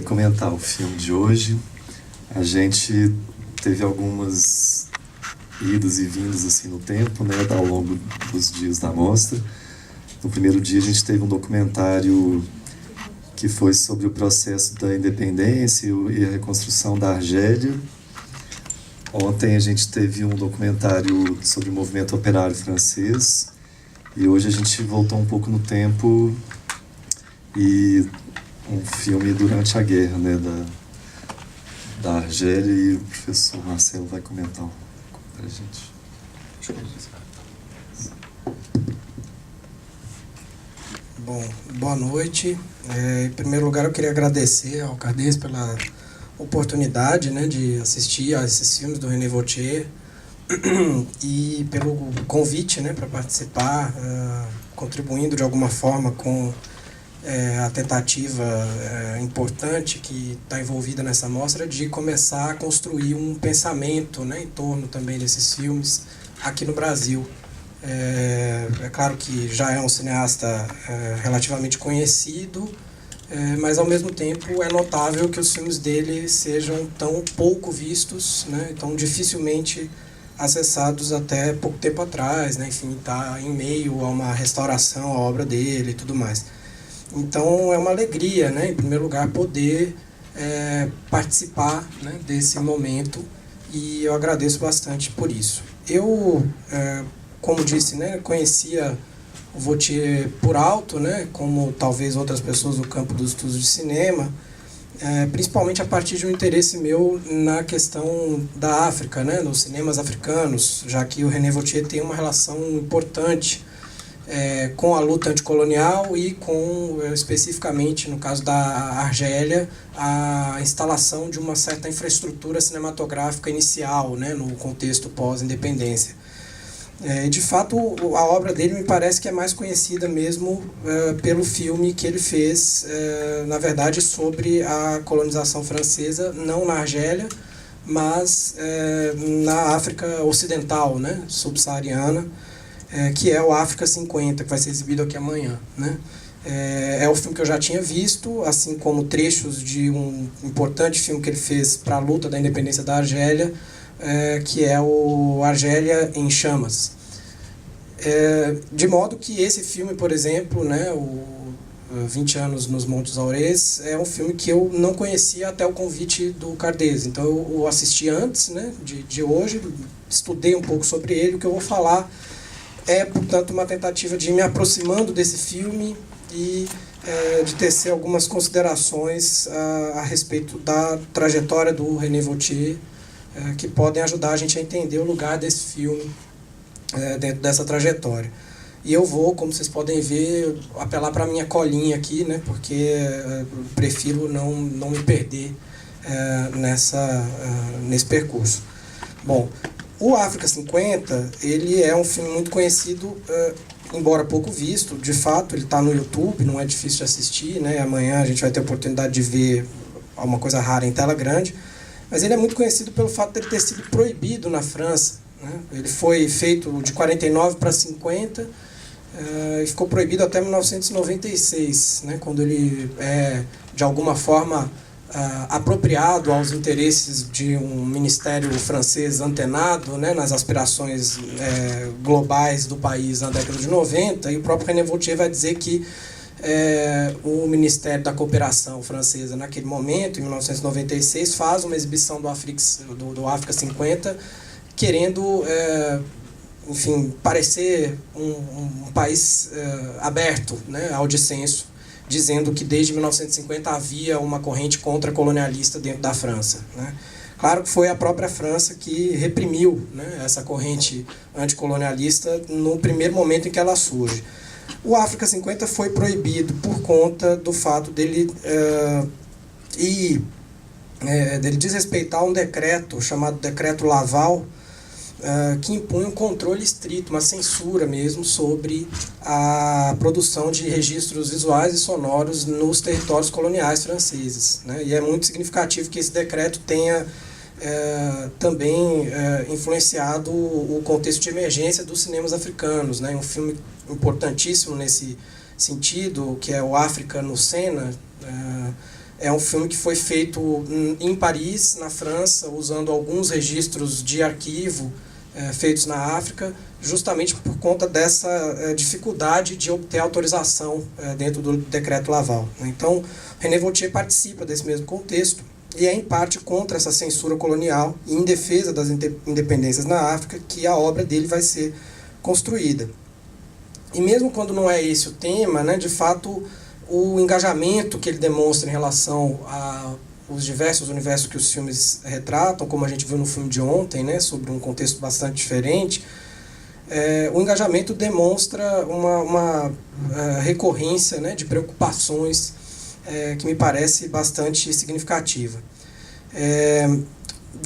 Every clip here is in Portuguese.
vai comentar o filme de hoje. A gente teve algumas idas e vindas assim no tempo, né, ao longo dos dias da mostra. No primeiro dia a gente teve um documentário que foi sobre o processo da independência e a reconstrução da Argélia. Ontem a gente teve um documentário sobre o movimento operário francês. E hoje a gente voltou um pouco no tempo e um filme durante a guerra, né, da Argélia, e o professor Marcelo vai comentar um pouco pra gente. Bom, boa noite. Em primeiro lugar, eu queria agradecer ao Cardês pela oportunidade, né, de assistir a esses filmes do René Vauthier e pelo convite, né, para participar, contribuindo de alguma forma com a tentativa importante que está envolvida nessa mostra de começar a construir um pensamento, né, em torno também desses filmes aqui no Brasil. É claro que já é um cineasta relativamente conhecido, mas ao mesmo tempo é notável que os filmes dele sejam tão pouco vistos, né, tão dificilmente acessados até pouco tempo atrás, né, enfim, está em meio a uma restauração à obra dele e tudo mais. Então é uma alegria, né, em primeiro lugar, poder participar, né, desse momento, e eu agradeço bastante por isso. Eu, como disse, né, conhecia o Vauthier por alto, né, como talvez outras pessoas do campo dos estudos de cinema, principalmente a partir de um interesse meu na questão da África, né, nos cinemas africanos, já que o René Vauthier tem uma relação importante com a luta anticolonial e com, especificamente no caso da Argélia, a instalação de uma certa infraestrutura cinematográfica inicial, né, no contexto pós-independência. De fato, a obra dele me parece que é mais conhecida mesmo pelo filme que ele fez, na verdade, sobre a colonização francesa, não na Argélia, mas na África Ocidental, né, subsaariana, que é o África 50, que vai ser exibido aqui amanhã, né? É o filme que eu já tinha visto, assim como trechos de um importante filme que ele fez para a luta da independência da Argélia, que é o Argélia em Chamas. De modo que esse filme, por exemplo, né, o 20 anos nos Montes Aurês, é um filme que eu não conhecia até o convite do Cardês. Então eu assisti antes, né, de hoje, estudei um pouco sobre ele. O que eu vou falar portanto, uma tentativa de ir me aproximando desse filme e de tecer algumas considerações a respeito da trajetória do René Vauthier, que podem ajudar a gente a entender o lugar desse filme dentro dessa trajetória. E eu vou, como vocês podem ver, apelar para a minha colinha aqui, né, porque prefiro não me perder nesse percurso. Bom, o África 50, ele é um filme muito conhecido, embora pouco visto. De fato, ele está no YouTube, não é difícil de assistir, né? Amanhã a gente vai ter a oportunidade de ver alguma coisa rara em tela grande. Mas ele é muito conhecido pelo fato de ele ter sido proibido na França, né? Ele foi feito de 49 para 50 e ficou proibido até 1996, né? Quando ele de alguma forma, apropriado aos interesses de um ministério francês antenado, né, nas aspirações globais do país na década de 90, e o próprio René Vauthier vai dizer que o Ministério da Cooperação francesa, naquele momento, em 1996, faz uma exibição do África 50, querendo, enfim, parecer um país aberto, né, ao dissenso, dizendo que desde 1950 havia uma corrente contra-colonialista dentro da França, né? Claro que foi a própria França que reprimiu, né, essa corrente anticolonialista no primeiro momento em que ela surge. O África 50 foi proibido por conta do fato dele desrespeitar um decreto chamado Decreto Laval, que impunha um controle estrito, uma censura mesmo, sobre a produção de registros visuais e sonoros nos territórios coloniais franceses, né? E é muito significativo que esse decreto tenha também influenciado o contexto de emergência dos cinemas africanos, né? Um filme importantíssimo nesse sentido, que é o África no Sena, É um filme que foi feito em Paris, na França, usando alguns registros de arquivo feitos na África, justamente por conta dessa dificuldade de obter autorização dentro do decreto Laval. Então, René Vauthier participa desse mesmo contexto e é, em parte, contra essa censura colonial e em defesa das independências na África que a obra dele vai ser construída. E mesmo quando não é esse o tema, né, de fato, o engajamento que ele demonstra em relação aos diversos universos que os filmes retratam, como a gente viu no filme de ontem, né, sobre um contexto bastante diferente, o engajamento demonstra uma recorrência, né, de preocupações que me parece bastante significativa.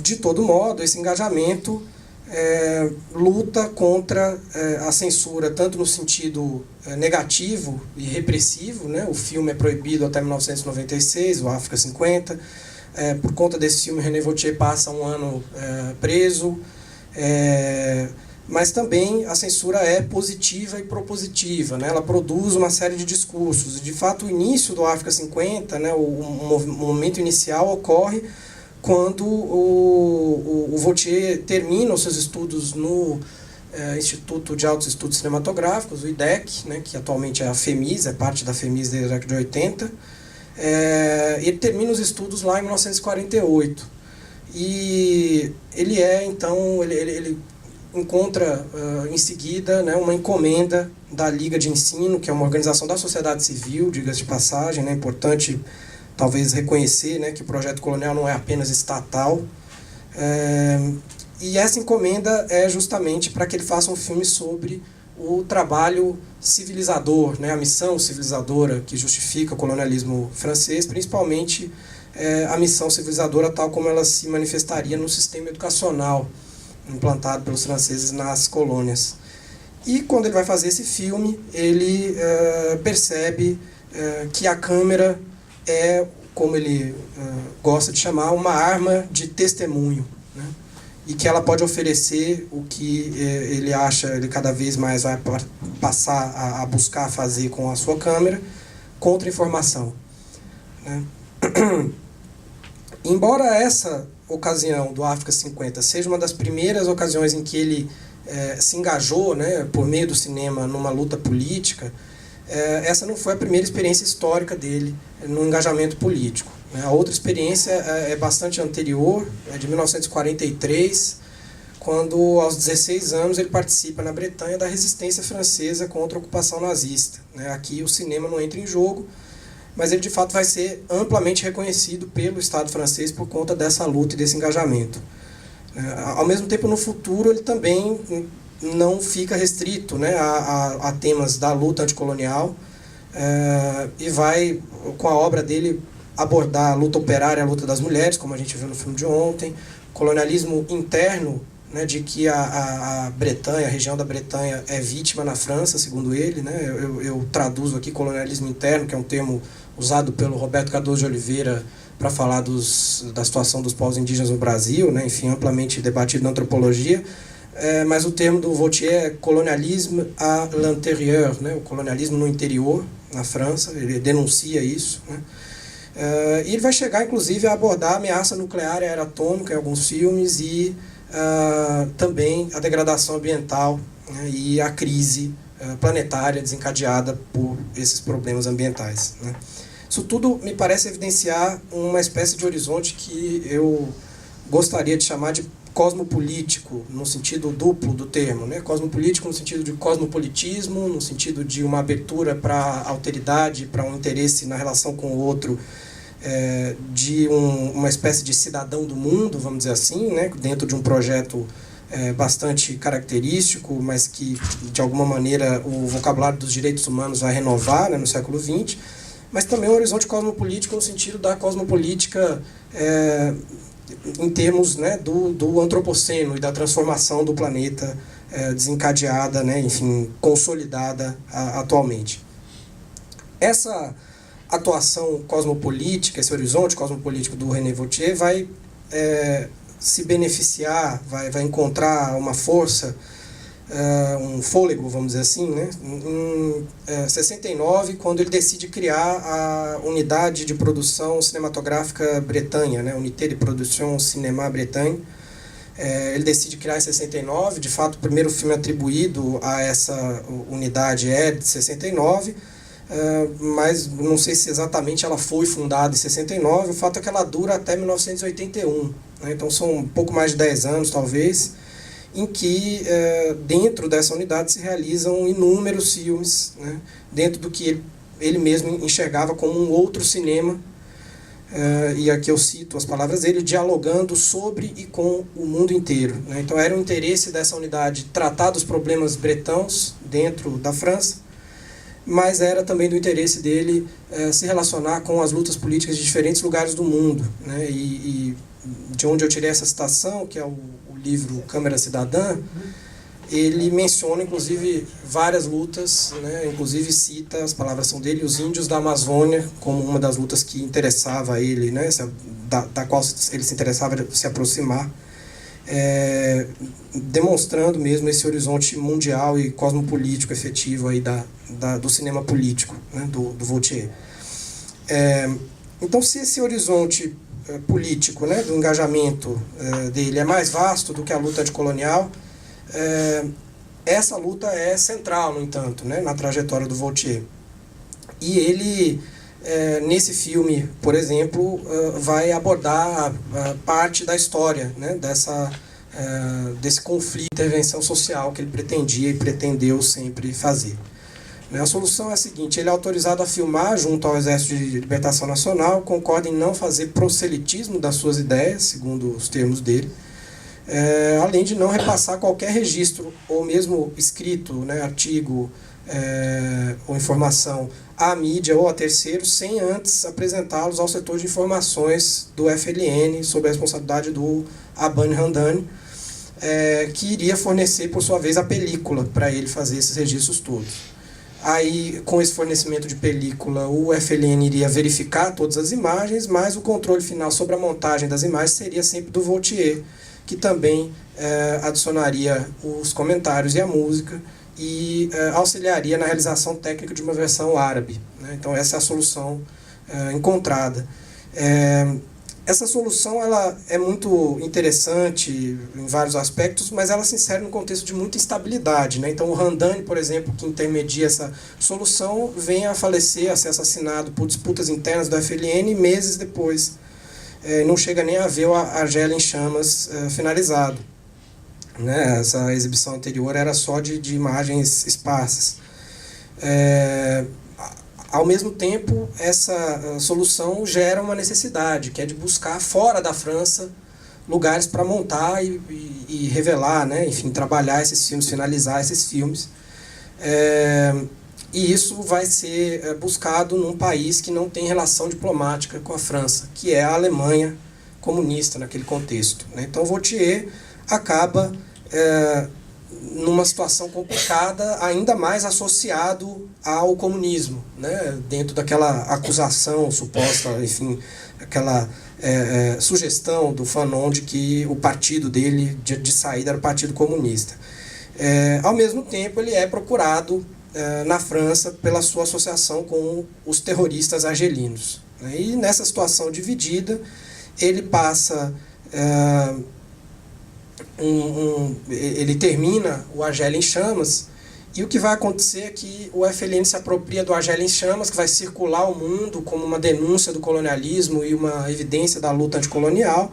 De todo modo, esse engajamento luta contra a censura, tanto no sentido negativo e repressivo, né? O filme é proibido até 1996, o África 50. Por conta desse filme, René Vauthier passa um ano preso. Mas também a censura é positiva e propositiva, né? Ela produz uma série de discursos. De fato, o início do África 50, né? o momento inicial ocorre quando o Vauthier termina os seus estudos no Instituto de Altos Estudos Cinematográficos, o IDEC, né, que atualmente é a FEMIS, é parte da FEMIS desde a década de 80. Ele termina os estudos lá em 1948. E ele ele encontra em seguida, né, uma encomenda da Liga de Ensino, que é uma organização da sociedade civil, diga-se de passagem, né, importante talvez reconhecer, né, que o projeto colonial não é apenas estatal. E essa encomenda é justamente para que ele faça um filme sobre o trabalho civilizador, né, a missão civilizadora que justifica o colonialismo francês, principalmente a missão civilizadora tal como ela se manifestaria no sistema educacional implantado pelos franceses nas colônias. E quando ele vai fazer esse filme, ele percebe que a câmera é, como ele gosta de chamar, uma arma de testemunho, né? E que ela pode oferecer o que ele acha, ele cada vez mais vai passar a buscar fazer com a sua câmera, contra-informação, né? Embora essa ocasião do África 50 seja uma das primeiras ocasiões em que ele se engajou, né, por meio do cinema numa luta política, essa não foi a primeira experiência histórica dele no engajamento político. A outra experiência é bastante anterior, é de 1943, quando aos 16 anos ele participa na Bretanha da resistência francesa contra a ocupação nazista. Aqui o cinema não entra em jogo, mas ele de fato vai ser amplamente reconhecido pelo Estado francês por conta dessa luta e desse engajamento. Ao mesmo tempo, no futuro, ele também não fica restrito, né, a temas da luta anticolonial, e vai, com a obra dele, abordar a luta operária, a luta das mulheres, como a gente viu no filme de ontem, colonialismo interno, né, de que a Bretanha, a região da Bretanha é vítima na França, segundo ele, né, eu traduzo aqui colonialismo interno, que é um termo usado pelo Roberto Cardoso de Oliveira para falar da situação dos povos indígenas no Brasil, né, enfim, amplamente debatido na antropologia, mas o termo do Vauthier é colonialisme à l'intérieur, né, o colonialismo no interior, na França, ele denuncia isso, né. E ele vai chegar, inclusive, a abordar a ameaça nuclear e aeroatômica em alguns filmes e também a degradação ambiental, né, e a crise planetária desencadeada por esses problemas ambientais, né. Isso tudo me parece evidenciar uma espécie de horizonte que eu gostaria de chamar de cosmopolítico, no sentido duplo do termo, né? Cosmopolítico no sentido de cosmopolitismo, no sentido de uma abertura para a alteridade, para um interesse na relação com o outro, de uma espécie de cidadão do mundo, vamos dizer assim, né? Dentro de um projeto bastante característico, mas que, de alguma maneira, o vocabulário dos direitos humanos vai renovar, né, no século XX, mas também um horizonte cosmopolítico no sentido da cosmopolítica em termos, né, do antropoceno e da transformação do planeta desencadeada, né, enfim, consolidada atualmente. Essa atuação cosmopolítica, esse horizonte cosmopolítico do René Vauthier vai se beneficiar, vai encontrar uma força um fôlego, vamos dizer assim, né? Em 69, quando ele decide criar a unidade de produção cinematográfica Bretanha, né? Unité de Production Cinéma Bretagne. Ele decide criar em 69, de fato o primeiro filme atribuído a essa unidade é de 69, mas não sei se exatamente ela foi fundada em 69, o fato é que ela dura até 1981, né? Então são um pouco mais de 10 anos talvez, em que dentro dessa unidade se realizam inúmeros filmes, né? Dentro do que ele mesmo enxergava como um outro cinema, e aqui eu cito as palavras dele, dialogando sobre e com o mundo inteiro, né? Então era o interesse dessa unidade tratar dos problemas bretãos dentro da França, mas era também do interesse dele se relacionar com as lutas políticas de diferentes lugares do mundo, né? E de onde eu tirei essa citação, que é o livro Câmara Cidadã, ele menciona inclusive várias lutas, né? Inclusive cita, as palavras são dele, os índios da Amazônia como uma das lutas que interessava a ele, né? Da qual ele se interessava se aproximar, demonstrando mesmo esse horizonte mundial e cosmopolítico efetivo aí do cinema político, né? do Vautier. Então, se esse horizonte político, né? Do engajamento dele é mais vasto do que a luta anticolonial, essa luta é central, no entanto, né, na trajetória do Vautier. E ele, nesse filme, por exemplo, vai abordar parte da história, né, desse conflito, intervenção social que ele pretendia e pretendeu sempre fazer. A solução é a seguinte: ele é autorizado a filmar junto ao Exército de Libertação Nacional, concorda em não fazer proselitismo das suas ideias, segundo os termos dele, além de não repassar qualquer registro, ou mesmo escrito, né, artigo ou informação à mídia ou a terceiros, sem antes apresentá-los ao setor de informações do FLN, sob a responsabilidade do Abane Hamdani, que iria fornecer, por sua vez, a película para ele fazer esses registros todos. Aí, com esse fornecimento de película, o FLN iria verificar todas as imagens, mas o controle final sobre a montagem das imagens seria sempre do Vautier, que também adicionaria os comentários e a música e auxiliaria na realização técnica de uma versão árabe, né? Então essa é a solução encontrada. Essa solução ela é muito interessante em vários aspectos, mas ela se insere num contexto de muita instabilidade, né? Então o Hamdani, por exemplo, que intermedia essa solução, vem a falecer, a ser assassinado por disputas internas do FLN meses depois. Não chega nem a ver o Argélia em Chamas finalizado, né? Essa exibição anterior era só de imagens esparsas. Ao mesmo tempo, essa solução gera uma necessidade, que é de buscar fora da França lugares para montar e revelar, né? Enfim, trabalhar esses filmes, finalizar esses filmes. E isso vai ser buscado num país que não tem relação diplomática com a França, que é a Alemanha comunista naquele contexto, né? Então Vautier acaba numa situação complicada, ainda mais associado ao comunismo, né? Dentro daquela acusação suposta, enfim, aquela sugestão do Fanon de que o partido dele de saída era o Partido Comunista. Ao mesmo tempo, ele é procurado na França pela sua associação com os terroristas argelinos, né? E nessa situação dividida, ele passa... ele termina o Argélia em Chamas, e o que vai acontecer é que o FLN se apropria do Argélia em Chamas, que vai circular ao mundo como uma denúncia do colonialismo e uma evidência da luta anticolonial,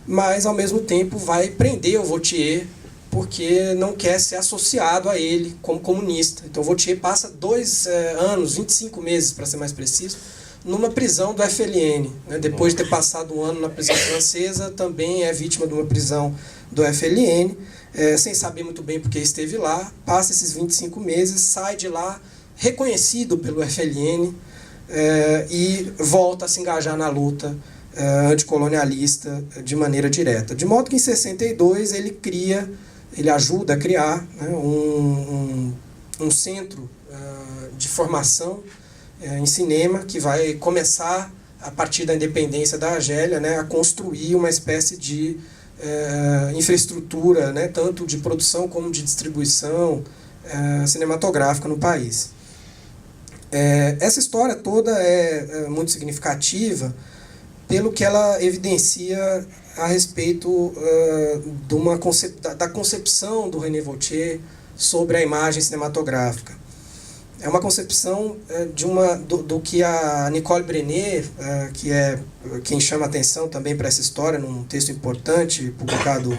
mas ao mesmo tempo vai prender o Vautier, porque não quer ser associado a ele como comunista. Então Vautier passa 2 anos, 25 meses para ser mais preciso, numa prisão do FLN, né? Depois de ter passado um ano na prisão francesa, também é vítima de uma prisão do FLN, sem saber muito bem porque esteve lá, passa esses 25 meses, sai de lá reconhecido pelo FLN e volta a se engajar na luta anticolonialista de maneira direta. De modo que em 62 ele ajuda a criar, né, um centro de formação em cinema que vai começar, a partir da independência da Argélia, né, a construir uma espécie de infraestrutura, né, tanto de produção como de distribuição cinematográfica no país. Essa história toda é muito significativa pelo que ela evidencia a respeito da concepção do René Vauthier sobre a imagem cinematográfica. É uma concepção do que a Nicole Brenet, que é quem chama atenção também para essa história, num texto importante publicado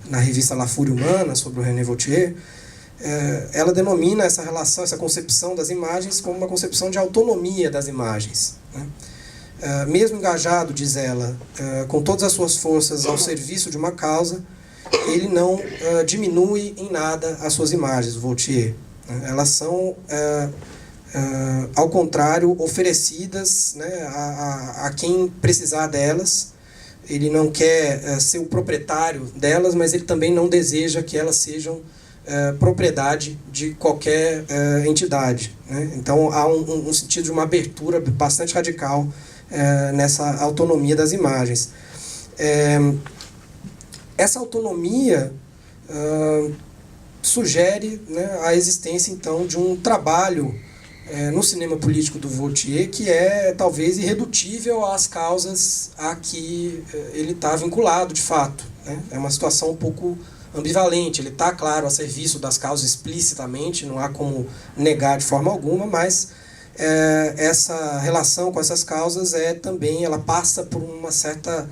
na revista La Fúria Humana sobre o René Vauthier, ela denomina essa relação, essa concepção das imagens como uma concepção de autonomia das imagens, né? Mesmo engajado, diz ela, com todas as suas forças ao serviço de uma causa, ele não diminui em nada as suas imagens, Vauthier. Elas são, ao contrário, oferecidas, né, a quem precisar delas. Ele não quer ser o proprietário delas, mas ele também não deseja que elas sejam propriedade de qualquer entidade, né? Então há um sentido de uma abertura bastante radical nessa autonomia das imagens. Essa autonomia sugere, né, a existência, então, de um trabalho no cinema político do Vauthier que é, talvez, irredutível às causas a que ele está vinculado, de fato, né? É uma situação um pouco ambivalente. Ele está, claro, a serviço das causas explicitamente, não há como negar de forma alguma, mas essa relação com essas causas também, ela passa por uma certa...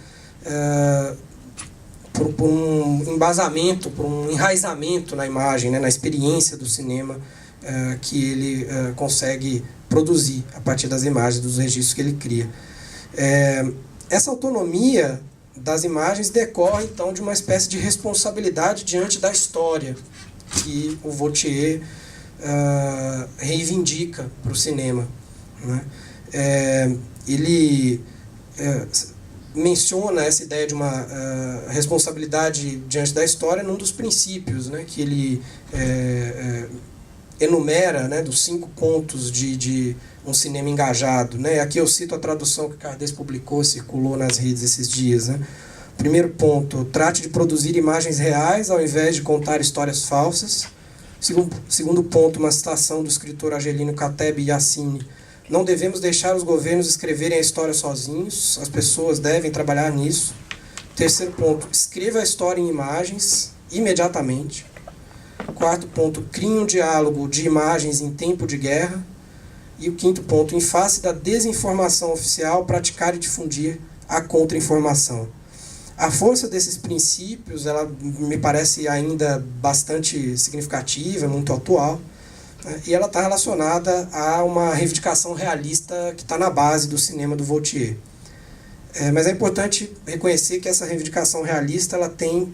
por um embasamento, por um enraizamento na imagem, né, na experiência do cinema que ele consegue produzir a partir das imagens, dos registros que ele cria. Essa autonomia das imagens decorre, então, de uma espécie de responsabilidade diante da história que o Vauthier reivindica para o cinema, né? Ele menciona essa ideia de uma responsabilidade diante da história num dos princípios, né, que ele enumera, né, dos 5 pontos de um cinema engajado, né? Aqui eu cito a tradução que Cardês publicou, circulou nas redes esses dias, né? Primeiro ponto: trate de produzir imagens reais ao invés de contar histórias falsas. Segundo ponto, uma citação do escritor argelino Kateb Yassine: não devemos deixar os governos escreverem a história sozinhos, as pessoas devem trabalhar nisso. Terceiro ponto: escreva a história em imagens, imediatamente. Quarto ponto: crie um diálogo de imagens em tempo de guerra. E o quinto ponto: em face da desinformação oficial, praticar e difundir a contra-informação. A força desses princípios, ela me parece ainda bastante significativa, muito atual, né? E ela está relacionada a uma reivindicação realista que está na base do cinema do Vauthier. Mas é importante reconhecer que essa reivindicação realista, ela tem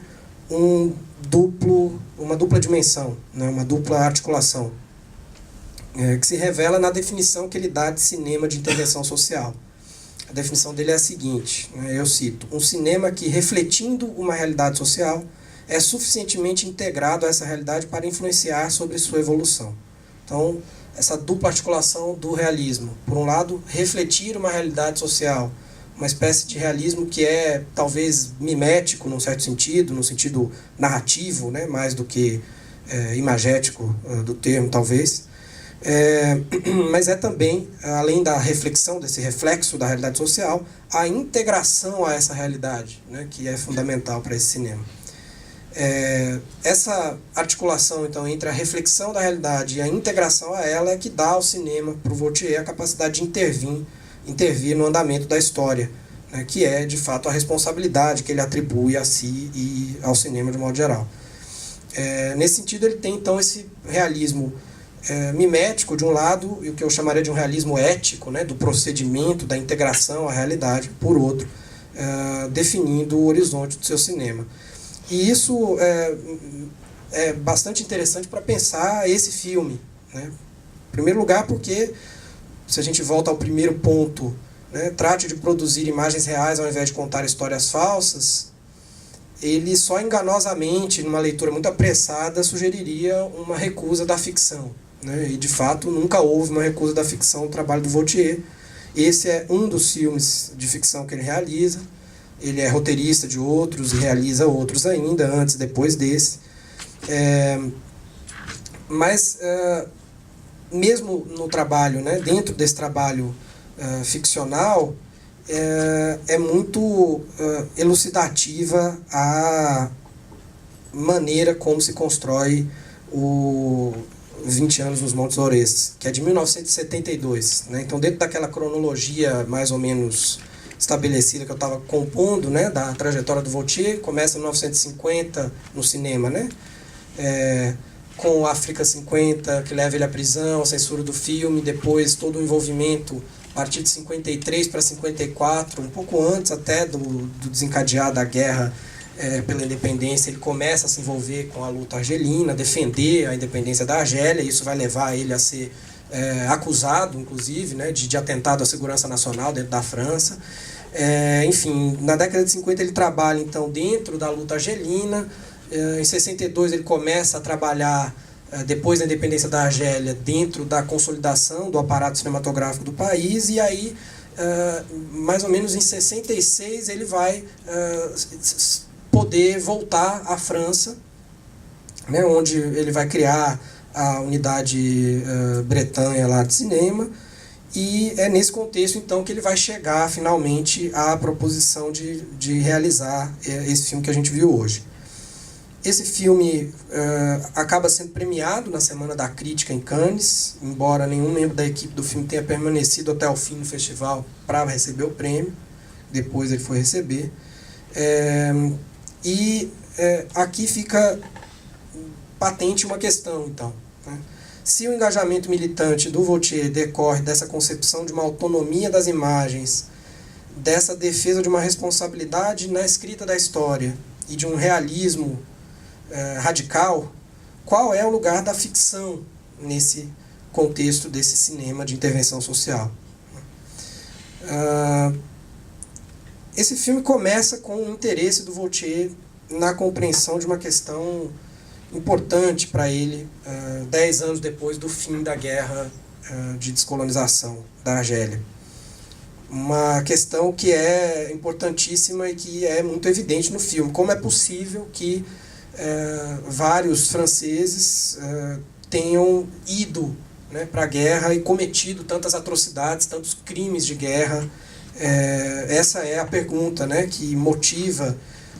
uma dupla dimensão, né? Uma dupla articulação, que se revela na definição que ele dá de cinema de intervenção social. A definição dele é a seguinte, né, eu cito: um cinema que, refletindo uma realidade social, é suficientemente integrado a essa realidade para influenciar sobre sua evolução. Então, essa dupla articulação do realismo: por um lado, refletir uma realidade social, uma espécie de realismo que é talvez mimético num certo sentido, no sentido narrativo, né, mais do que imagético do termo, talvez. Mas é também, além da reflexão, desse reflexo da realidade social, a integração a essa realidade, né, que é fundamental para esse cinema. Essa articulação, então, entre a reflexão da realidade e a integração a ela é que dá ao cinema, para o Vauthier, a capacidade de intervir no andamento da história, né, que é, de fato, a responsabilidade que ele atribui a si e ao cinema de modo geral. Nesse sentido, ele tem, então, esse realismo mimético, de um lado, e o que eu chamaria de um realismo ético, né, do procedimento, da integração à realidade, por outro, definindo o horizonte do seu cinema. E isso é bastante interessante para pensar esse filme, né? Em primeiro lugar, porque, se a gente volta ao primeiro ponto, né, trate de produzir imagens reais ao invés de contar histórias falsas, ele só enganosamente, numa leitura muito apressada, sugeriria uma recusa da ficção, né? E, de fato, nunca houve uma recusa da ficção no trabalho do Vauthier. Esse é um dos filmes de ficção que ele realiza. ele é roteirista de outros e realiza outros ainda, antes e depois desse. Mas, mesmo no trabalho, né, dentro desse trabalho ficcional, é muito elucidativa a maneira como se constrói o 20 anos nos Montes Orestes, que é de 1972. Né? Então, dentro daquela cronologia mais ou menos estabelecida que eu estava compondo, né, da trajetória do Vautier, começa em 1950 no cinema, né, com o África 50, que leva ele à prisão, a censura do filme, depois todo o envolvimento a partir de 53 para 54, um pouco antes até do desencadear da guerra pela independência, ele começa a se envolver com a luta argelina, defender a independência da Argélia. Isso vai levar ele a ser acusado, inclusive, né, de atentado à segurança nacional dentro da França. Enfim, na década de 50 ele trabalha então dentro da luta argelina. Em 62 ele começa a trabalhar, depois da independência da Argélia, dentro da consolidação do aparato cinematográfico do país, e aí, mais ou menos em 66, ele vai poder voltar à França, né, onde ele vai criar a unidade Bretanha lá de cinema, e é nesse contexto então que ele vai chegar finalmente à proposição de realizar esse filme que a gente viu hoje. Esse filme acaba sendo premiado na Semana da Crítica em Cannes, embora nenhum membro da equipe do filme tenha permanecido até o fim do festival para receber o prêmio. Depois ele foi receber. Aqui fica patente uma questão, então. Né? Se o engajamento militante do Vautier decorre dessa concepção de uma autonomia das imagens, dessa defesa de uma responsabilidade na escrita da história e de um realismo radical, qual é o lugar da ficção nesse contexto desse cinema de intervenção social? Esse filme começa com o interesse do Vautier na compreensão de uma questão importante para ele, 10 anos depois do fim da guerra de descolonização da Argélia. Uma questão que é importantíssima e que é muito evidente no filme. Como é possível que vários franceses tenham ido, né, para a guerra e cometido tantas atrocidades, tantos crimes de guerra? Essa é a pergunta, né, que motiva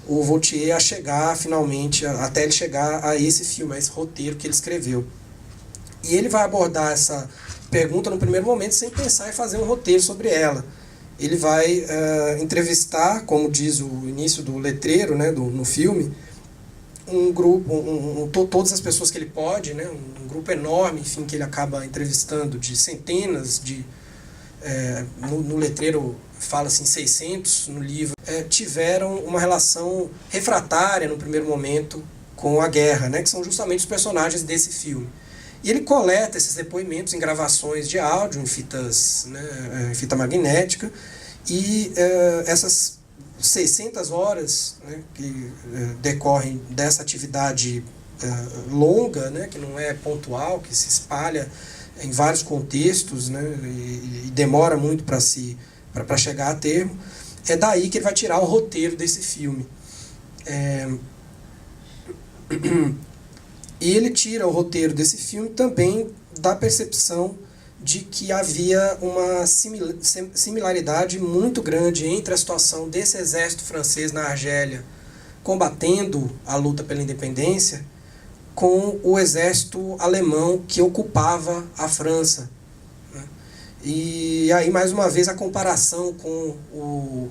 o Vautier a chegar finalmente, até ele chegar a esse filme, a esse roteiro que ele escreveu. E ele vai abordar essa pergunta no primeiro momento sem pensar em fazer um roteiro sobre ela. Ele vai entrevistar, como diz o início do letreiro, né, no filme, um grupo, todas as pessoas que ele pode, né, um grupo enorme, enfim, que ele acaba entrevistando, de centenas de... no letreiro fala assim 600, no livro, tiveram uma relação refratária no primeiro momento com a guerra, né, que são justamente os personagens desse filme. E ele coleta esses depoimentos em gravações de áudio, em fitas, né, em fita magnética, e essas 600 horas, né, que decorrem dessa atividade longa, né, que não é pontual, que se espalha em vários contextos, né, e demora muito para chegar a termo, é daí que ele vai tirar o roteiro desse filme. E ele tira o roteiro desse filme também da percepção de que havia uma similaridade muito grande entre a situação desse exército francês na Argélia, combatendo a luta pela independência, com o exército alemão que ocupava a França. E aí, mais uma vez, a comparação com o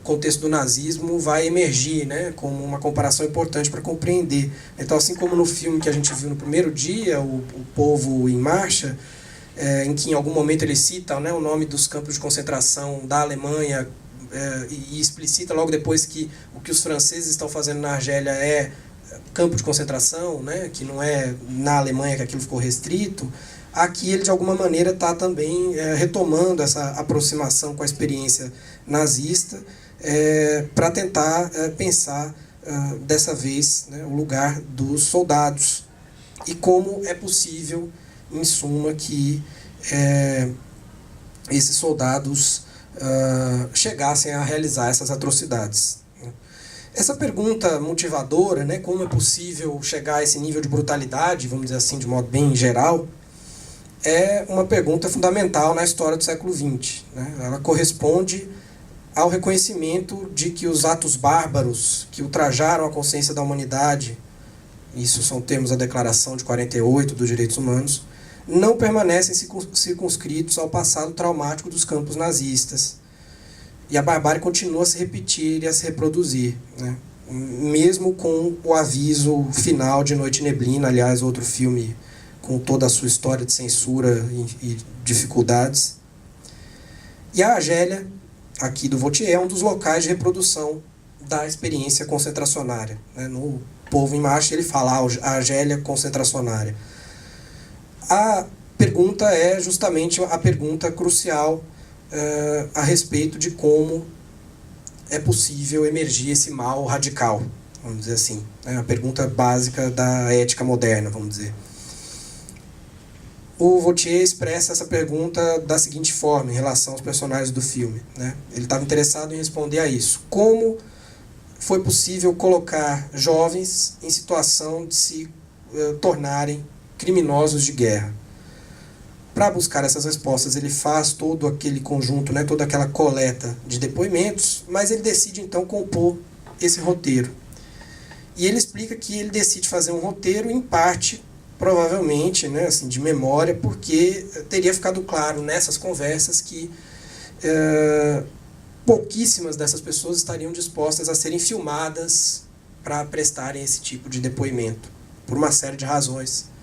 contexto do nazismo vai emergir, né, como uma comparação importante para compreender. Então, assim como no filme que a gente viu no primeiro dia, o Povo em Marcha, em que em algum momento ele cita, né, o nome dos campos de concentração da Alemanha e explicita logo depois que o que os franceses estão fazendo na Argélia é campo de concentração, né, que não é na Alemanha que aquilo ficou restrito. Aqui ele de alguma maneira está também retomando essa aproximação com a experiência nazista para tentar pensar dessa vez, né, o lugar dos soldados e como é possível, em suma, que esses soldados chegassem a realizar essas atrocidades. Essa pergunta motivadora, né, como é possível chegar a esse nível de brutalidade, vamos dizer assim, de modo bem geral, é uma pergunta fundamental na história do século XX. Né? Ela corresponde ao reconhecimento de que os atos bárbaros que ultrajaram a consciência da humanidade, isso são termos da Declaração de 48 dos Direitos Humanos, não permanecem circunscritos ao passado traumático dos campos nazistas. E a barbárie continua a se repetir e a se reproduzir, né? Mesmo com o aviso final de Noite e Neblina, aliás, outro filme com toda a sua história de censura e dificuldades. E a Argélia, aqui do Vautier, é um dos locais de reprodução da experiência concentracionária. Né? No Povo em Marcha ele fala a Argélia concentracionária. A pergunta é justamente a pergunta crucial a respeito de como é possível emergir esse mal radical, vamos dizer assim. É a pergunta básica da ética moderna, vamos dizer. O Vautier expressa essa pergunta da seguinte forma em relação aos personagens do filme. Né? Ele estava interessado em responder a isso. Como foi possível colocar jovens em situação de se tornarem criminosos de guerra? Para buscar essas respostas, ele faz todo aquele conjunto, né, toda aquela coleta de depoimentos, mas ele decide então compor esse roteiro. E ele explica que ele decide fazer um roteiro, em parte, provavelmente, né, assim, de memória, porque teria ficado claro nessas conversas que pouquíssimas dessas pessoas estariam dispostas a serem filmadas para prestarem esse tipo de depoimento, por uma série de razões.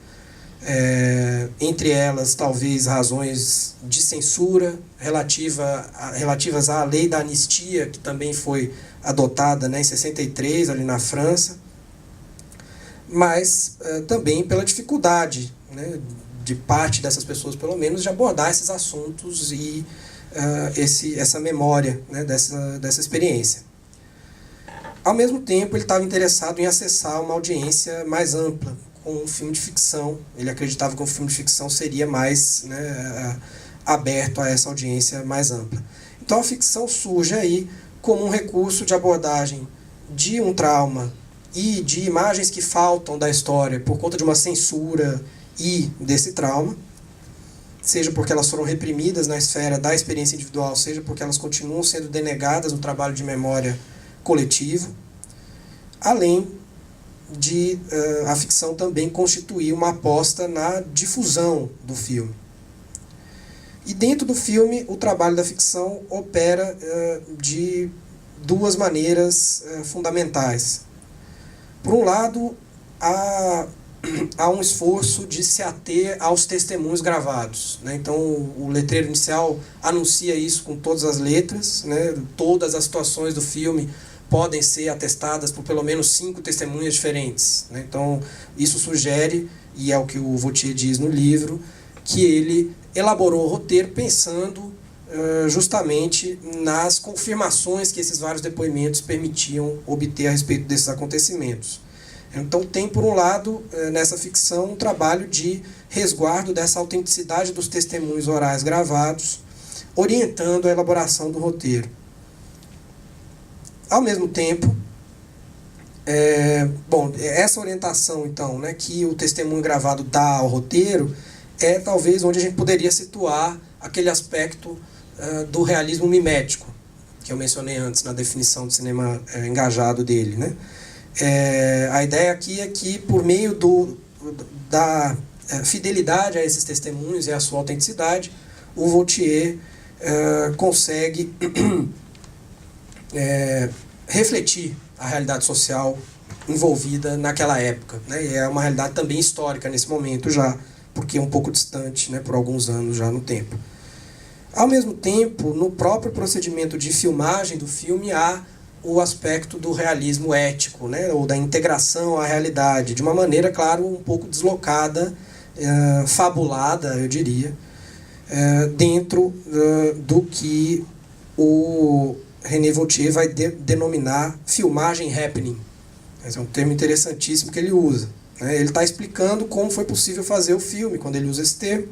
Entre elas, talvez, razões de censura relativas à lei da anistia, que também foi adotada, né, em 63, ali na França, mas também pela dificuldade, né, de parte dessas pessoas, pelo menos, de abordar esses assuntos e essa memória, né, dessa experiência. Ao mesmo tempo, ele estava interessado em acessar uma audiência mais ampla, com um filme de ficção. Ele acreditava que um filme de ficção seria mais, né, aberto a essa audiência mais ampla. Então a ficção surge aí como um recurso de abordagem de um trauma e de imagens que faltam da história por conta de uma censura e desse trauma, seja porque elas foram reprimidas na esfera da experiência individual, seja porque elas continuam sendo denegadas no trabalho de memória coletivo, além de a ficção também constituir uma aposta na difusão do filme. E dentro do filme, o trabalho da ficção opera de duas maneiras fundamentais. Por um lado, há um esforço de se ater aos testemunhos gravados. Né? Então, o letreiro inicial anuncia isso com todas as letras, né? Todas as situações do filme podem ser atestadas por pelo menos 5 testemunhas diferentes. Né? Então, isso sugere, e é o que o Vautier diz no livro, que ele elaborou o roteiro pensando justamente nas confirmações que esses vários depoimentos permitiam obter a respeito desses acontecimentos. Então, tem, por um lado, nessa ficção, um trabalho de resguardo dessa autenticidade dos testemunhos orais gravados, orientando a elaboração do roteiro. Ao mesmo tempo, essa orientação, então, né, que o testemunho gravado dá ao roteiro é talvez onde a gente poderia situar aquele aspecto do realismo mimético, que eu mencionei antes na definição de cinema engajado dele. Né? A ideia aqui é que, por meio da fidelidade a esses testemunhos e a sua autenticidade, o Vautier consegue refletir a realidade social envolvida naquela época, né? E é uma realidade também histórica nesse momento já, porque é um pouco distante, né, por alguns anos já no tempo. Ao mesmo tempo, no próprio procedimento de filmagem do filme há o aspecto do realismo ético, né, ou da integração à realidade, de uma maneira, claro, um pouco deslocada, fabulada, eu diria, dentro do que o René Vautier vai denominar filmagem happening. Esse é um termo interessantíssimo que ele usa. Ele está explicando como foi possível fazer o filme, quando ele usa esse termo,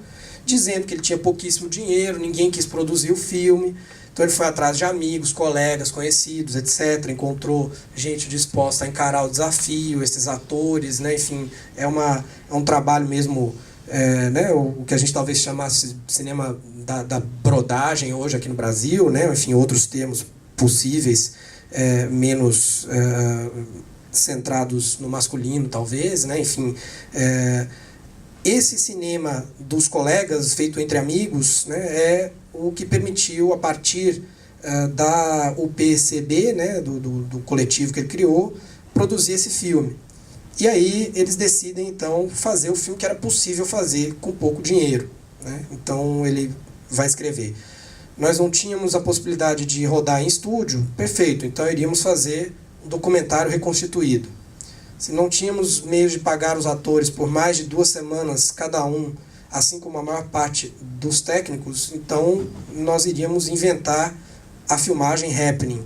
dizendo que ele tinha pouquíssimo dinheiro, ninguém quis produzir o filme. Então ele foi atrás de amigos, colegas, conhecidos, etc. Encontrou gente disposta a encarar o desafio, esses atores, né? Enfim, é um trabalho mesmo, né? O que a gente talvez chamasse de cinema da brodagem hoje aqui no Brasil, né? Enfim, outros termos possíveis, menos centrados no masculino, talvez, né? Enfim, esse cinema dos colegas, feito entre amigos, né, é o que permitiu, a partir da UPCB, né, do coletivo que ele criou, produzir esse filme. E aí eles decidem, então, fazer o filme que era possível fazer com pouco dinheiro, né? Então ele vai escrever: nós não tínhamos a possibilidade de rodar em estúdio, perfeito, então iríamos fazer um documentário reconstituído. Se não tínhamos meios de pagar os atores por mais de 2 semanas cada um, assim como a maior parte dos técnicos, então nós iríamos inventar a filmagem happening,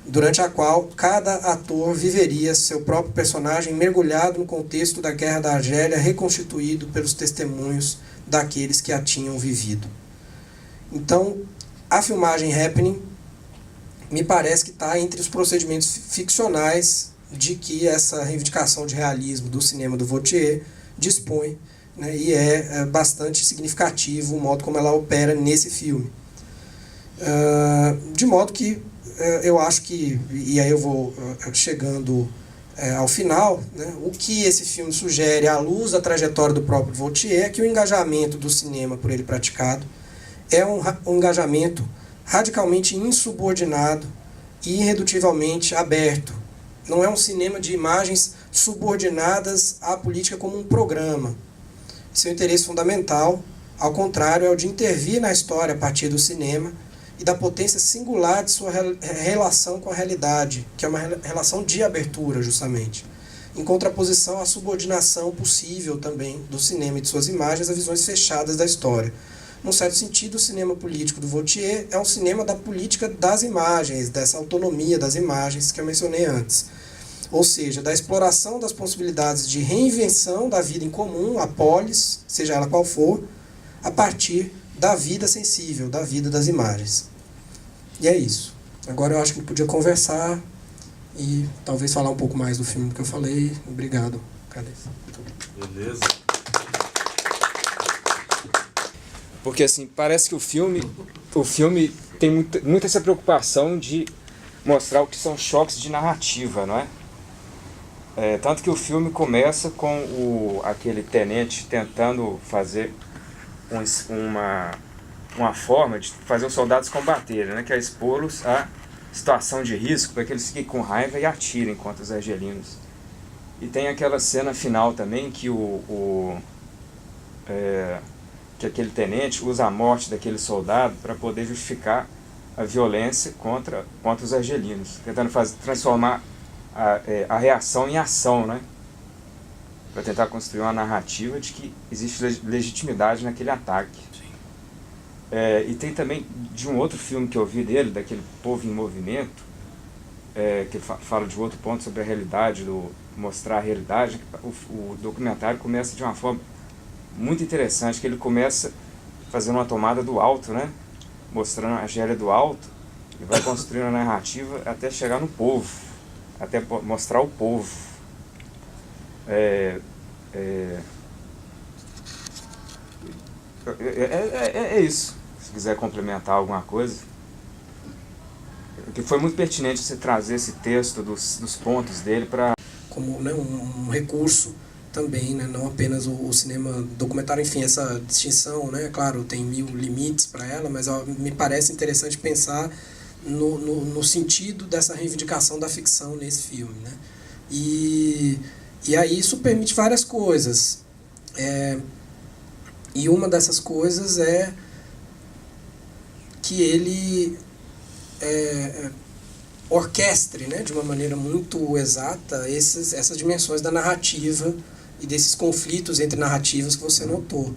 durante a qual cada ator viveria seu próprio personagem mergulhado no contexto da Guerra da Argélia, reconstituído pelos testemunhos daqueles que a tinham vivido. Então, a filmagem happening me parece que está entre os procedimentos ficcionais de que essa reivindicação de realismo do cinema do Vautier dispõe, né, e é bastante significativo o modo como ela opera nesse filme. De modo que eu acho que, e aí eu vou chegando ao final, né, o que esse filme sugere à luz da trajetória do próprio Vautier é que o engajamento do cinema por ele praticado é um engajamento radicalmente insubordinado e irredutivelmente aberto. Não é um cinema de imagens subordinadas à política como um programa. Seu interesse fundamental, ao contrário, é o de intervir na história a partir do cinema e da potência singular de sua relação com a realidade, que é uma relação de abertura, justamente, em contraposição à subordinação possível também do cinema e de suas imagens a visões fechadas da história. Num certo sentido, o cinema político do Vautier é um cinema da política das imagens, dessa autonomia das imagens que eu mencionei antes. Ou seja, da exploração das possibilidades de reinvenção da vida em comum, a polis, seja ela qual for, a partir da vida sensível, da vida das imagens. E é isso. Agora eu acho que podia conversar e talvez falar um pouco mais do filme que eu falei. Obrigado. Cadê? Beleza. Porque assim, parece que o filme tem muita essa preocupação de mostrar o que são choques de narrativa, não é? Tanto que o filme começa com aquele tenente tentando fazer uma forma de fazer os soldados combaterem, né? Que é expô-los a situação de risco para que eles fiquem com raiva e atirem contra os argelinos. E tem aquela cena final também que que aquele tenente usa a morte daquele soldado para poder justificar a violência contra os argelinos, tentando transformar a reação em ação, né? Para tentar construir uma narrativa de que existe legitimidade naquele ataque. E tem também de um outro filme que eu vi dele, daquele Povo em Movimento, que fala de outro ponto sobre a realidade, mostrar a realidade. O documentário começa de uma forma muito interessante, que ele começa fazendo uma tomada do alto, né? Mostrando a Argélia do alto, e vai construindo a narrativa até chegar no povo, até mostrar o povo. É isso. Se quiser complementar alguma coisa. Porque foi muito pertinente você trazer esse texto dos pontos dele para... Como, né, um recurso também, né, não apenas o cinema documentário, enfim, essa distinção, né, claro, tem 1000 limites para ela, mas me parece interessante pensar no sentido dessa reivindicação da ficção nesse filme, né? E aí isso permite várias coisas. E uma dessas coisas é que ele orquestre, né, de uma maneira muito exata essas dimensões da narrativa e desses conflitos entre narrativas que você notou.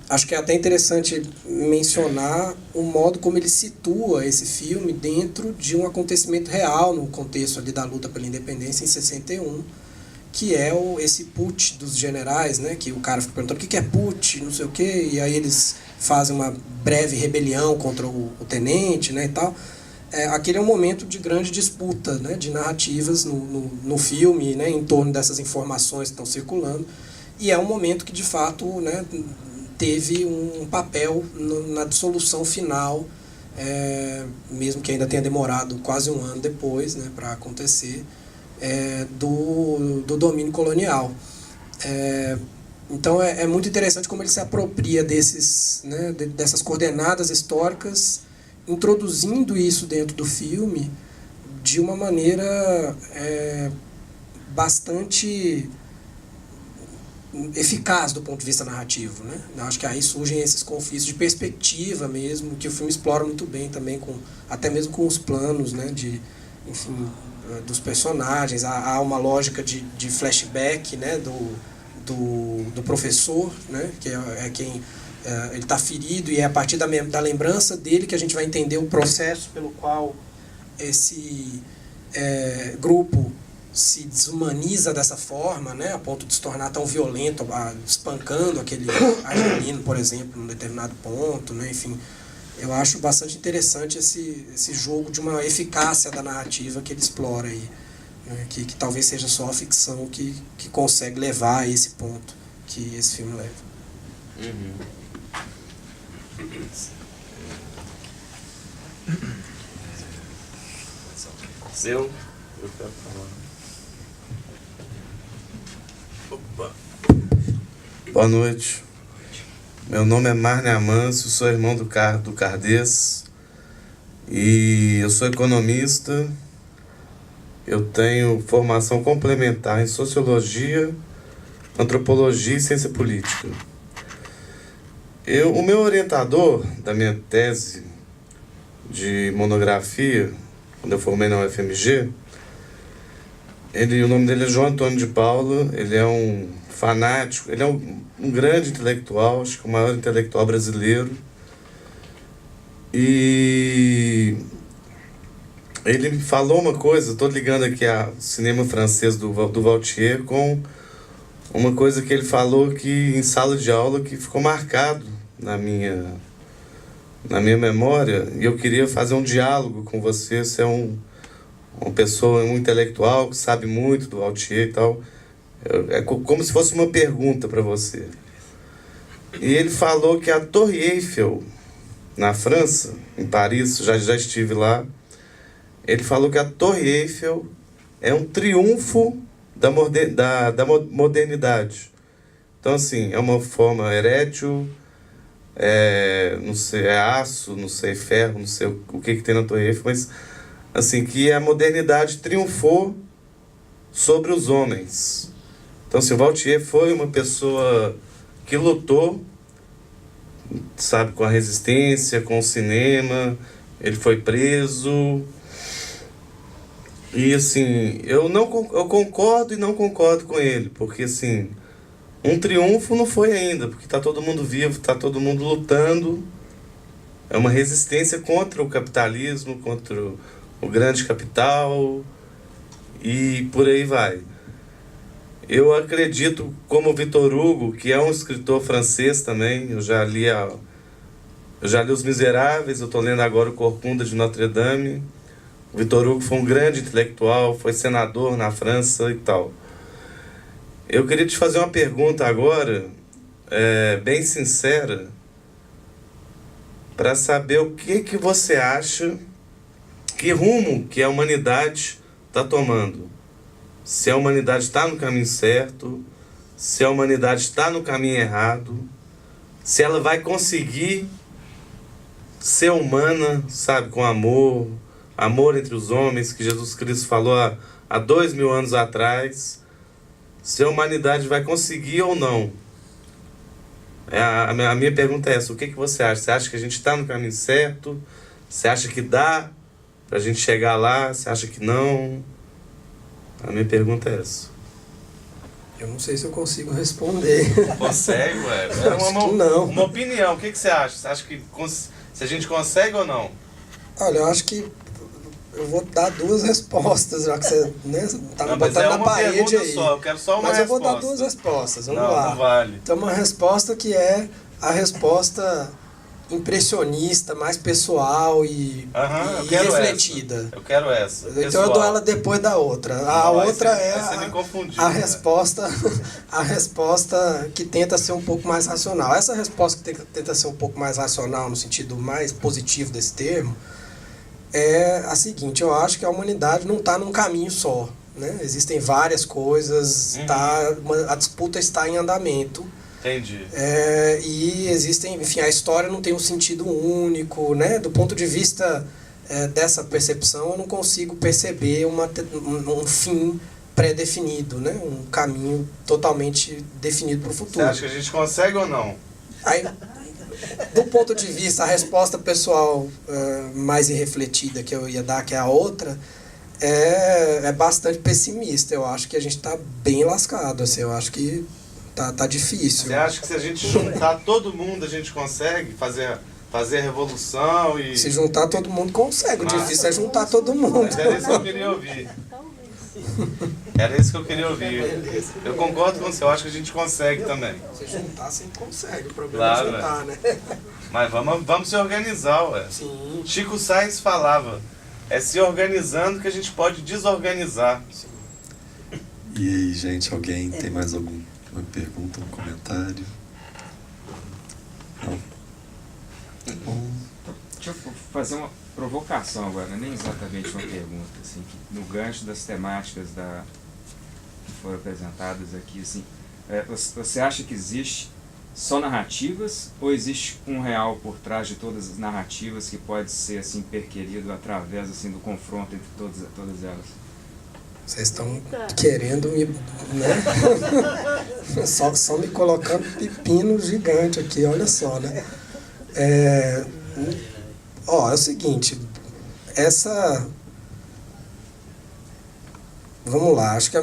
Acho que é até interessante mencionar o modo como ele situa esse filme dentro de um acontecimento real, no contexto ali da luta pela independência em 61, que é esse putsch dos generais, né? Que o cara fica perguntando o que é putsch, não sei o quê, e aí eles fazem uma breve rebelião contra o tenente, né, e tal. Aquele é um momento de grande disputa, né, de narrativas no filme, né, em torno dessas informações que estão circulando, e é um momento que, de fato, né, teve um papel na dissolução final, mesmo que ainda tenha demorado quase um ano depois, né, para acontecer, do domínio colonial. Então é muito interessante como ele se apropria dessas coordenadas históricas, introduzindo isso dentro do filme de uma maneira bastante eficaz do ponto de vista narrativo, né? Eu acho que aí surgem esses conflitos de perspectiva mesmo, que o filme explora muito bem também, até mesmo com os planos, né, enfim, dos personagens. Há uma lógica de flashback, né, do professor, né, que é quem ele está ferido, e é a partir da lembrança dele que a gente vai entender o processo pelo qual esse grupo se desumaniza dessa forma, né, a ponto de se tornar tão violento, espancando aquele argelino, por exemplo, num determinado ponto, né, enfim. Eu acho bastante interessante esse jogo de uma eficácia da narrativa que ele explora aí, né, que talvez seja só a ficção que consegue levar a esse ponto que esse filme leva. Uhum. Eu quero falar. Opa. Boa noite. Meu nome é Marne Amâncio, sou irmão do Cardês e eu sou economista. Eu tenho formação complementar em Sociologia, Antropologia e Ciência Política. O meu orientador da minha tese de monografia, quando eu formei na UFMG, o nome dele é João Antônio de Paula. Ele é um fanático, ele é um grande intelectual, acho que o maior intelectual brasileiro. E ele me falou uma coisa, estou ligando aqui ao cinema francês do Vautier com uma coisa que ele falou que em sala de aula que ficou marcado na minha memória, e eu queria fazer um diálogo com você. Você é uma pessoa, um intelectual que sabe muito do Vautier e tal. É como se fosse uma pergunta para você. E ele falou que a Torre Eiffel, na França, em Paris, já estive lá, ele falou que a Torre Eiffel é um triunfo da modernidade. Então, assim, é uma forma erétil, não sei, é aço, não sei, ferro, não sei o que tem na Torre Eiffel, mas, assim, que a modernidade triunfou sobre os homens. Então, assim, o Vautier foi uma pessoa que lutou, sabe, com a resistência, com o cinema. Ele foi preso. E, assim, eu concordo e não concordo com ele, porque, assim, um triunfo não foi ainda, porque está todo mundo vivo, está todo mundo lutando. É uma resistência contra o capitalismo, contra o grande capital, e por aí vai. Eu acredito, como Victor Hugo, que é um escritor francês também, eu já li Os Miseráveis, eu estou lendo agora o Corcunda de Notre Dame. O Victor Hugo foi um grande intelectual, foi senador na França e tal. Eu queria te fazer uma pergunta agora, bem sincera, para saber o que você acha, que rumo que a humanidade está tomando. Se a humanidade está no caminho certo, se a humanidade está no caminho errado, se ela vai conseguir ser humana, sabe, com amor entre os homens, que Jesus Cristo falou há 2000 anos atrás. Se a humanidade vai conseguir ou não. A minha pergunta é essa: o que você acha? Você acha que a gente está no caminho certo? Você acha que dá para a gente chegar lá? Você acha que não? A minha pergunta é essa. Eu não sei se eu consigo responder. Consegue, ué? Não. Uma opinião, o que você acha? Você acha que se a gente consegue ou não? Olha, eu acho que eu vou dar duas respostas, já que você, né, tá me Não, mas botando é na uma parede pergunta aí. só, eu quero só uma Mas eu vou resposta. dar duas respostas, vamos Não, lá. não vale. Então, uma resposta que é a resposta impressionista, mais pessoal e Eu quero refletida. essa. Eu quero essa. Então pessoal. eu dou ela depois da outra. A Não, outra aí é você me confundiu, a né? resposta, a resposta que tenta ser um pouco mais racional. Essa resposta que tenta ser um pouco mais racional, no sentido mais positivo desse termo, é a seguinte: eu acho que a humanidade não está num caminho só, né? Existem várias coisas, a disputa está em andamento. Entendi. E existem, enfim, a história não tem um sentido único, né? Do ponto de vista dessa percepção, eu não consigo perceber um fim pré-definido, né? Um caminho totalmente definido para o Você futuro. acha que a gente consegue ou não? Aí, do ponto de vista, a resposta pessoal mais irrefletida que eu ia dar, que é a outra, é bastante pessimista. Eu acho que a gente está bem lascado, assim, eu acho que tá difícil. Você acha que se a gente juntar todo mundo, a gente consegue fazer a revolução e... Se juntar todo mundo consegue, o Mas- difícil é juntar todo mundo. Mas era isso que eu queria ouvir. Era isso que eu queria ouvir. Eu concordo com você, eu acho que a gente consegue também. Se juntar, sempre consegue, o problema Claro, é juntar, né? Mas vamos se organizar, ué. Sim. Chico Sainz falava, é se organizando que a gente pode desorganizar. E aí, gente, alguém tem mais alguma pergunta, um comentário? Não? Bom, Deixa eu fazer uma provocação agora, nem exatamente uma pergunta, assim, que no gancho das temáticas que foram apresentadas aqui, assim, você acha que existe só narrativas ou existe um real por trás de todas as narrativas que pode ser assim perquirido através assim do confronto entre todas elas? Vocês estão querendo me... né? só me colocando pepino gigante aqui, olha só, né? É o seguinte, vamos lá, acho que a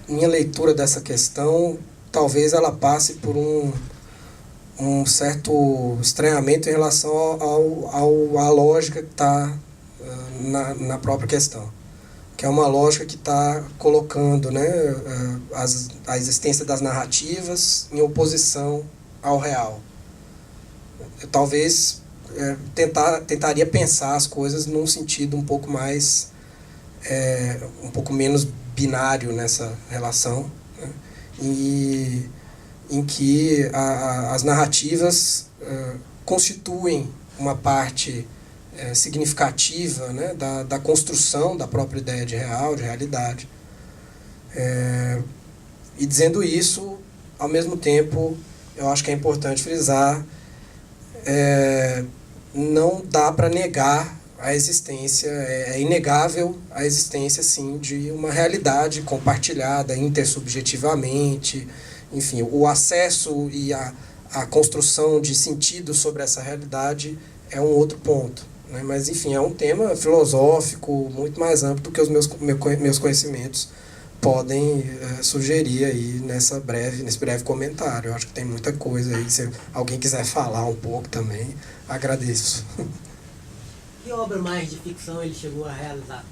minha leitura dessa questão, talvez ela passe por um certo estranhamento em relação à lógica que está na própria questão. Que é uma lógica que está colocando, né, a existência das narrativas em oposição ao real. Eu talvez tentaria pensar as coisas num sentido um pouco mais, um pouco menos binário nessa relação, né, e em que as narrativas constituem uma parte significativa, né, da construção da própria ideia de real, de realidade. E dizendo isso, ao mesmo tempo, eu acho que é importante frisar, não dá para negar a existência, é inegável a existência, sim, de uma realidade compartilhada intersubjetivamente, enfim, o acesso e a construção de sentido sobre essa realidade é um outro ponto, né? Mas, enfim, é um tema filosófico muito mais amplo do que os meus conhecimentos podem sugerir aí nesse breve comentário. Eu acho que tem muita coisa aí. Se alguém quiser falar um pouco também, agradeço. Que obra mais de ficção ele chegou a realizar?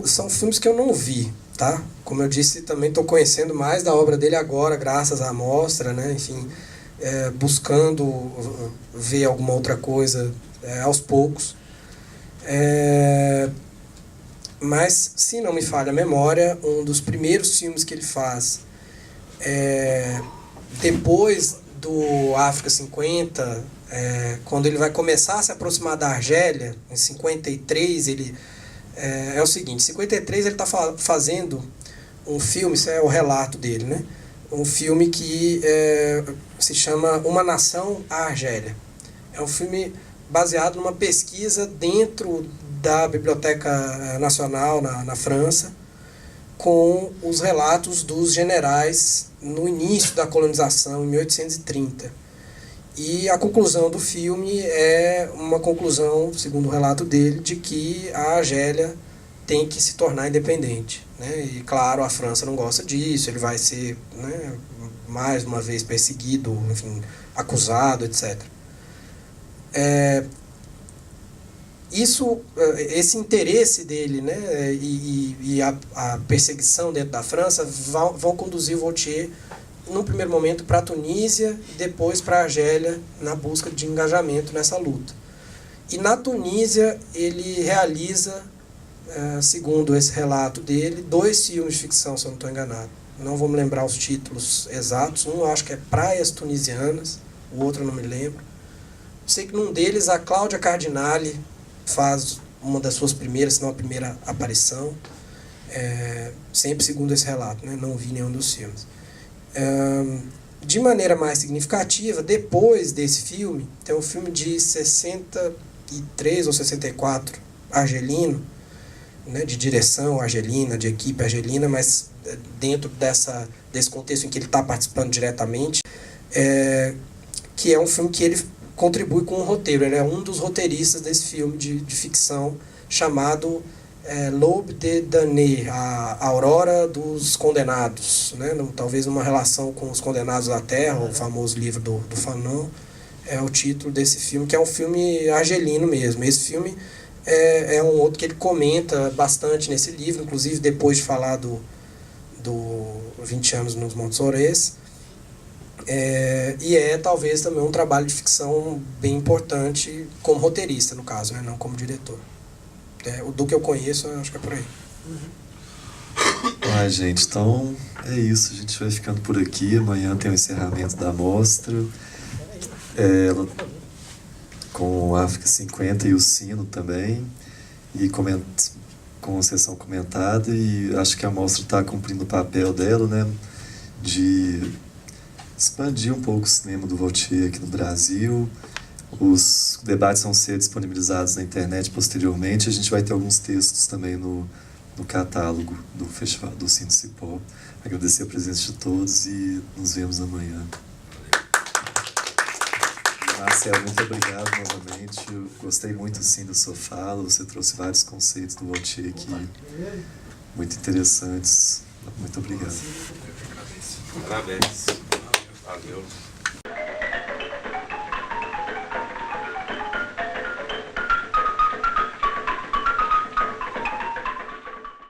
São filmes que eu não vi, tá? Como eu disse, também estou conhecendo mais da obra dele agora, graças à mostra, né? Enfim, buscando ver alguma outra coisa aos poucos. Mas, se não me falha a memória, um dos primeiros filmes que ele faz, depois do África 50, quando ele vai começar a se aproximar da Argélia, em 53, é o seguinte, em 53 ele está fazendo um filme, isso é o relato dele, né? Um filme que se chama Uma Nação, a Argélia. É um filme baseado numa pesquisa dentro da Biblioteca Nacional na França, com os relatos dos generais no início da colonização, em 1830. E a conclusão do filme é uma conclusão, segundo o relato dele, de que a Argélia tem que se tornar independente, né? E, claro, a França não gosta disso, ele vai ser, né, mais uma vez perseguido, enfim, acusado, etc. esse interesse dele, né, e a perseguição dentro da França vão conduzir o Vautier, num primeiro momento, para a Tunísia e depois para a Argélia, na busca de engajamento nessa luta. E na Tunísia ele realiza, segundo esse relato dele, 2 filmes de ficção, se eu não estou enganado. Não vou me lembrar os títulos exatos. Um eu acho que é Praias Tunisianas, o outro eu não me lembro. Sei que num deles a Cláudia Cardinale faz uma das suas primeiras, se não a primeira aparição, sempre segundo esse relato, né? Não vi nenhum dos filmes. De maneira mais significativa, depois desse filme, tem um filme de 63 ou 64, argelino, né, de direção argelina, de equipe argelina, mas dentro desse contexto em que ele está participando diretamente, que é um filme que ele contribui com o roteiro. Ele é um dos roteiristas desse filme de ficção chamado L'Aube des Damnés, a Aurora dos Condenados, né? Talvez uma relação com Os Condenados da Terra, o famoso livro do Fanon, é o título desse filme, que é um filme argelino mesmo. Esse filme é um outro que ele comenta bastante nesse livro, inclusive depois de falar do 20 anos nos Montes Aurès, e talvez também um trabalho de ficção bem importante como roteirista, no caso, né? Não como diretor. Do que eu conheço, eu acho que é por aí. Gente, então é isso. A gente vai ficando por aqui. Amanhã tem o encerramento da mostra. Com África 50 e o Sino também. E com sessão comentada. E acho que a mostra está cumprindo o papel dela, né? De expandir um pouco o cinema do Vautier aqui no Brasil. Os debates vão ser disponibilizados na internet posteriormente. A gente vai ter alguns textos também no catálogo do Festival do Cine Cipó. Agradecer a presença de todos e nos vemos amanhã. Marcelo, muito obrigado novamente. Eu gostei muito sim da sua fala. Você trouxe vários conceitos do Vautier aqui, muito interessantes. Muito obrigado. Parabéns. Valeu.